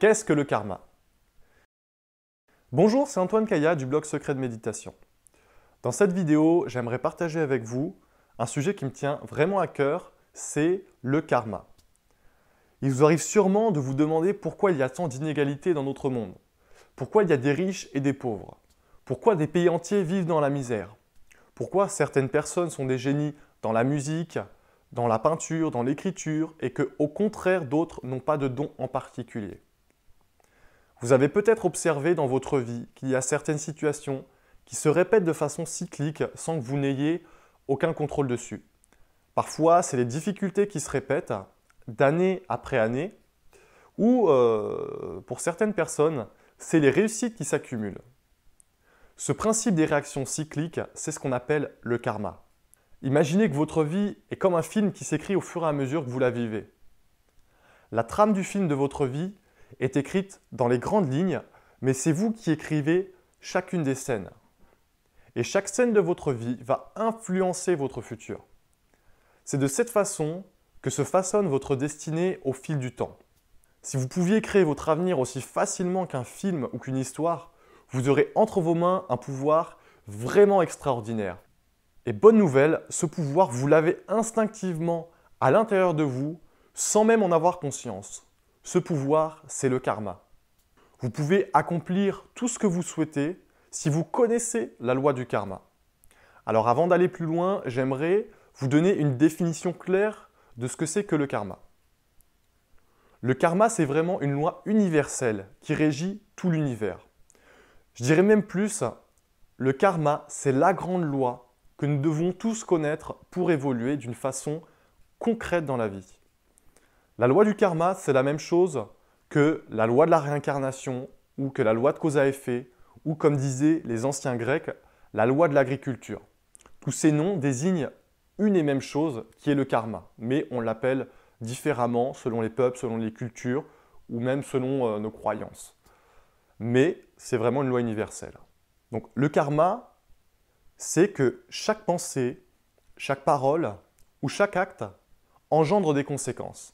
Qu'est-ce que le karma? Bonjour, c'est Antoine Kaya du blog Secret de Méditation. Dans cette vidéo, j'aimerais partager avec vous un sujet qui me tient vraiment à cœur, c'est le karma. Il vous arrive sûrement de vous demander pourquoi il y a tant d'inégalités dans notre monde. Pourquoi il y a des riches et des pauvres? Pourquoi des pays entiers vivent dans la misère? Pourquoi certaines personnes sont des génies dans la musique, dans la peinture, dans l'écriture, et que, au contraire, d'autres n'ont pas de don en particulier? Vous avez peut-être observé dans votre vie qu'il y a certaines situations qui se répètent de façon cyclique sans que vous n'ayez aucun contrôle dessus. Parfois, c'est les difficultés qui se répètent d'année après année, ou pour certaines personnes, c'est les réussites qui s'accumulent. Ce principe des réactions cycliques, c'est ce qu'on appelle le karma. Imaginez que votre vie est comme un film qui s'écrit au fur et à mesure que vous la vivez. La trame du film de votre vie est écrite dans les grandes lignes, mais c'est vous qui écrivez chacune des scènes. Et chaque scène de votre vie va influencer votre futur. C'est de cette façon que se façonne votre destinée au fil du temps. Si vous pouviez créer votre avenir aussi facilement qu'un film ou qu'une histoire, vous aurez entre vos mains un pouvoir vraiment extraordinaire. Et bonne nouvelle, ce pouvoir, vous l'avez instinctivement à l'intérieur de vous, sans même en avoir conscience. Ce pouvoir, c'est le karma. Vous pouvez accomplir tout ce que vous souhaitez si vous connaissez la loi du karma. Alors avant d'aller plus loin, j'aimerais vous donner une définition claire de ce que c'est que le karma. Le karma, c'est vraiment une loi universelle qui régit tout l'univers. Je dirais même plus, le karma, c'est la grande loi que nous devons tous connaître pour évoluer d'une façon concrète dans la vie. La loi du karma, c'est la même chose que la loi de la réincarnation ou que la loi de cause à effet ou, comme disaient les anciens Grecs, la loi de l'agriculture. Tous ces noms désignent une et même chose qui est le karma, mais on l'appelle différemment selon les peuples, selon les cultures ou même selon nos croyances. Mais c'est vraiment une loi universelle. Donc le karma, c'est que chaque pensée, chaque parole ou chaque acte engendre des conséquences.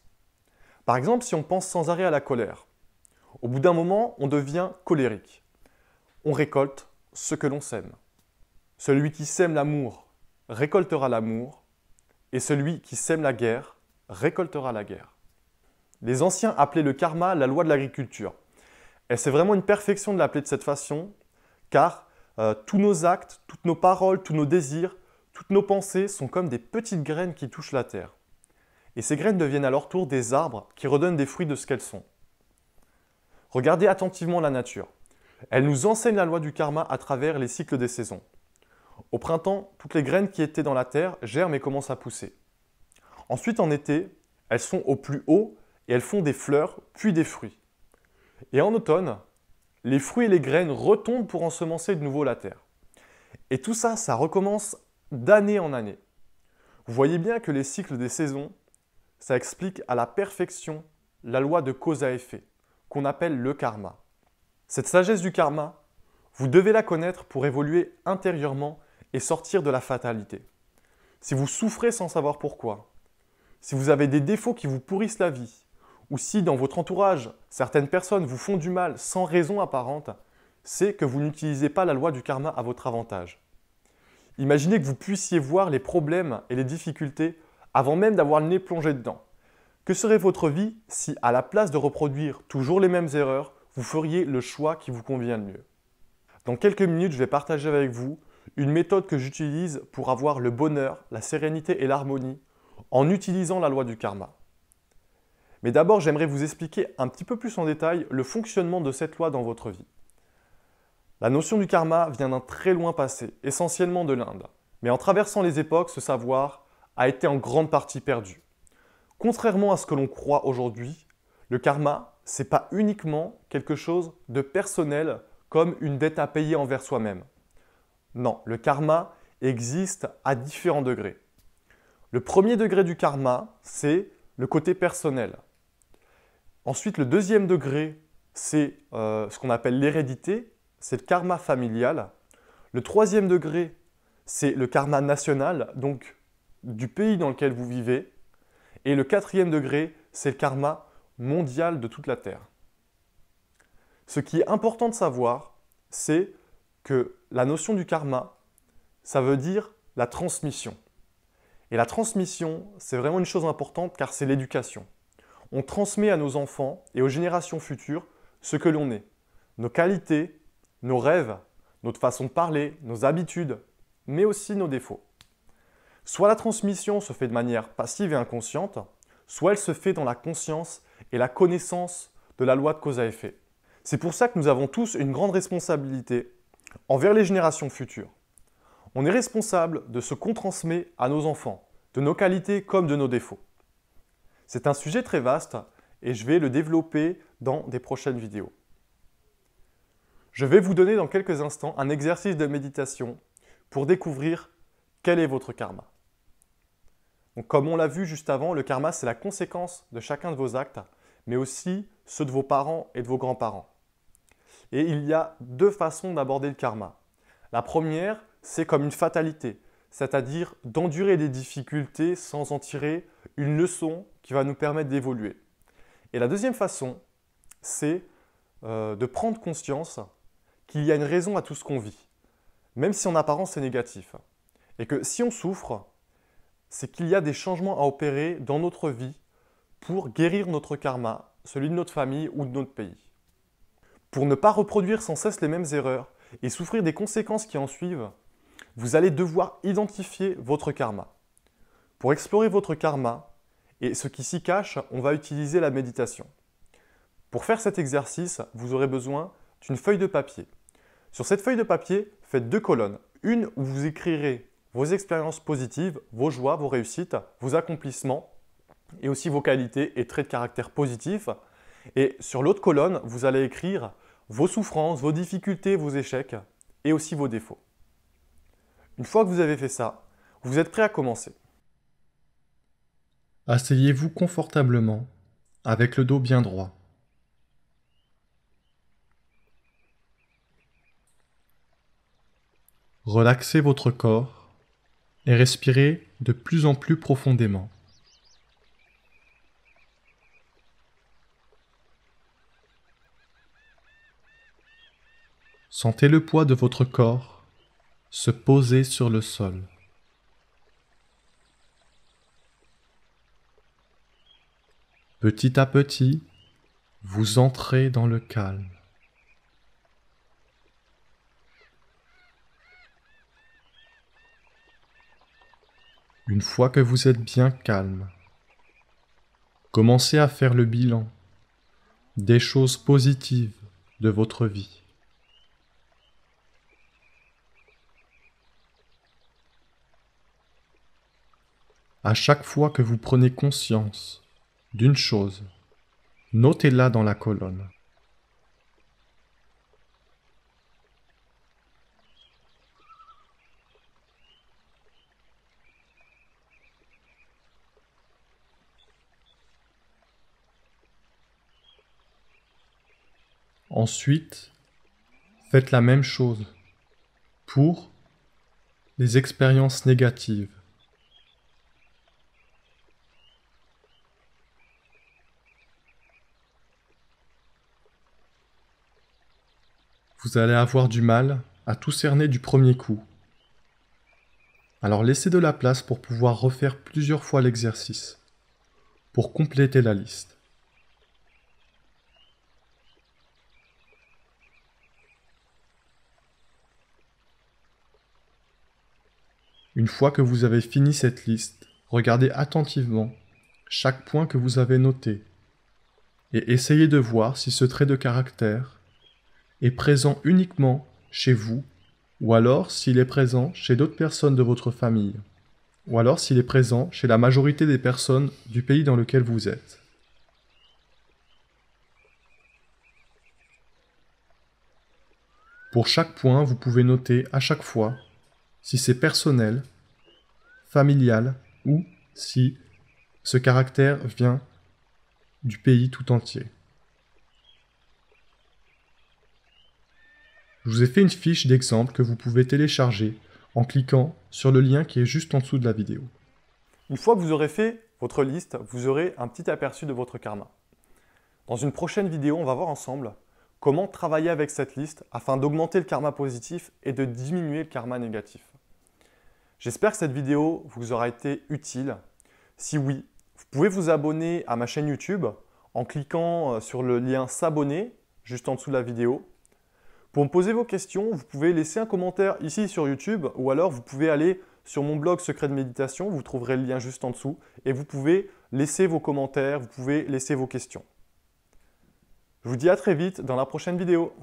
Par exemple, si on pense sans arrêt à la colère, au bout d'un moment, on devient colérique. On récolte ce que l'on sème. Celui qui sème l'amour récoltera l'amour, et celui qui sème la guerre récoltera la guerre. Les anciens appelaient le karma la loi de l'agriculture. Et c'est vraiment une perfection de l'appeler de cette façon, car tous nos actes, toutes nos paroles, tous nos désirs, toutes nos pensées sont comme des petites graines qui touchent la terre. Et ces graines deviennent à leur tour des arbres qui redonnent des fruits de ce qu'elles sont. Regardez attentivement la nature. Elle nous enseigne la loi du karma à travers les cycles des saisons. Au printemps, toutes les graines qui étaient dans la terre germent et commencent à pousser. Ensuite, en été, elles sont au plus haut et elles font des fleurs, puis des fruits. Et en automne, les fruits et les graines retombent pour ensemencer de nouveau la terre. Et tout ça, ça recommence d'année en année. Vous voyez bien que les cycles des saisons, ça explique à la perfection la loi de cause à effet, qu'on appelle le karma. Cette sagesse du karma, vous devez la connaître pour évoluer intérieurement et sortir de la fatalité. Si vous souffrez sans savoir pourquoi, si vous avez des défauts qui vous pourrissent la vie, ou si dans votre entourage, certaines personnes vous font du mal sans raison apparente, c'est que vous n'utilisez pas la loi du karma à votre avantage. Imaginez que vous puissiez voir les problèmes et les difficultés avant même d'avoir le nez plongé dedans. Que serait votre vie si, à la place de reproduire toujours les mêmes erreurs, vous feriez le choix qui vous convient le mieux? Dans quelques minutes, je vais partager avec vous une méthode que j'utilise pour avoir le bonheur, la sérénité et l'harmonie en utilisant la loi du karma. Mais d'abord, j'aimerais vous expliquer un petit peu plus en détail le fonctionnement de cette loi dans votre vie. La notion du karma vient d'un très loin passé, essentiellement de l'Inde. Mais en traversant les époques, ce savoir a été en grande partie perdu. Contrairement à ce que l'on croit aujourd'hui, le karma, ce n'est pas uniquement quelque chose de personnel comme une dette à payer envers soi-même. Non, le karma existe à différents degrés. Le premier degré du karma, c'est le côté personnel. Ensuite, le deuxième degré, c'est ce qu'on appelle l'hérédité, c'est le karma familial. Le troisième degré, c'est le karma national, donc du pays dans lequel vous vivez. Et le quatrième degré, c'est le karma mondial de toute la Terre. Ce qui est important de savoir, c'est que la notion du karma, ça veut dire la transmission. Et la transmission, c'est vraiment une chose importante car c'est l'éducation. On transmet à nos enfants et aux générations futures ce que l'on est, nos qualités, nos rêves, notre façon de parler, nos habitudes, mais aussi nos défauts. Soit la transmission se fait de manière passive et inconsciente, soit elle se fait dans la conscience et la connaissance de la loi de cause à effet. C'est pour ça que nous avons tous une grande responsabilité envers les générations futures. On est responsable de ce qu'on transmet à nos enfants, de nos qualités comme de nos défauts. C'est un sujet très vaste et je vais le développer dans des prochaines vidéos. Je vais vous donner dans quelques instants un exercice de méditation pour découvrir quel est votre karma. Donc, comme on l'a vu juste avant, le karma c'est la conséquence de chacun de vos actes, mais aussi ceux de vos parents et de vos grands-parents. Et il y a deux façons d'aborder le karma. La première, c'est comme une fatalité, c'est-à-dire d'endurer des difficultés sans en tirer une leçon qui va nous permettre d'évoluer. Et la deuxième façon, c'est de prendre conscience qu'il y a une raison à tout ce qu'on vit, même si en apparence c'est négatif. Et que si on souffre, c'est qu'il y a des changements à opérer dans notre vie pour guérir notre karma, celui de notre famille ou de notre pays. Pour ne pas reproduire sans cesse les mêmes erreurs et souffrir des conséquences qui en suivent, vous allez devoir identifier votre karma. Pour explorer votre karma et ce qui s'y cache, on va utiliser la méditation. Pour faire cet exercice, vous aurez besoin d'une feuille de papier. Sur cette feuille de papier, faites deux colonnes. Une où vous écrirez vos expériences positives, vos joies, vos réussites, vos accomplissements et aussi vos qualités et traits de caractère positifs. Et sur l'autre colonne, vous allez écrire vos souffrances, vos difficultés, vos échecs et aussi vos défauts. Une fois que vous avez fait ça, vous êtes prêt à commencer. Asseyez-vous confortablement, avec le dos bien droit. Relaxez votre corps et respirez de plus en plus profondément. Sentez le poids de votre corps se poser sur le sol. Petit à petit, vous entrez dans le calme. Une fois que vous êtes bien calme, commencez à faire le bilan des choses positives de votre vie. À chaque fois que vous prenez conscience d'une chose, notez-la dans la colonne. Ensuite, faites la même chose pour les expériences négatives. Vous allez avoir du mal à tout cerner du premier coup. Alors laissez de la place pour pouvoir refaire plusieurs fois l'exercice, pour compléter la liste. Une fois que vous avez fini cette liste, regardez attentivement chaque point que vous avez noté et essayez de voir si ce trait de caractère est présent uniquement chez vous ou alors s'il est présent chez d'autres personnes de votre famille ou alors s'il est présent chez la majorité des personnes du pays dans lequel vous êtes. Pour chaque point, vous pouvez noter à chaque fois si c'est personnel, familial ou si ce caractère vient du pays tout entier. Je vous ai fait une fiche d'exemple que vous pouvez télécharger en cliquant sur le lien qui est juste en dessous de la vidéo. Une fois que vous aurez fait votre liste, vous aurez un petit aperçu de votre karma. Dans une prochaine vidéo, on va voir ensemble comment travailler avec cette liste afin d'augmenter le karma positif et de diminuer le karma négatif. J'espère que cette vidéo vous aura été utile. Si oui, vous pouvez vous abonner à ma chaîne YouTube en cliquant sur le lien s'abonner juste en dessous de la vidéo. Pour me poser vos questions, vous pouvez laisser un commentaire ici sur YouTube ou alors vous pouvez aller sur mon blog Secret de Méditation, vous trouverez le lien juste en dessous et vous pouvez laisser vos commentaires, vous pouvez laisser vos questions. Je vous dis à très vite dans la prochaine vidéo.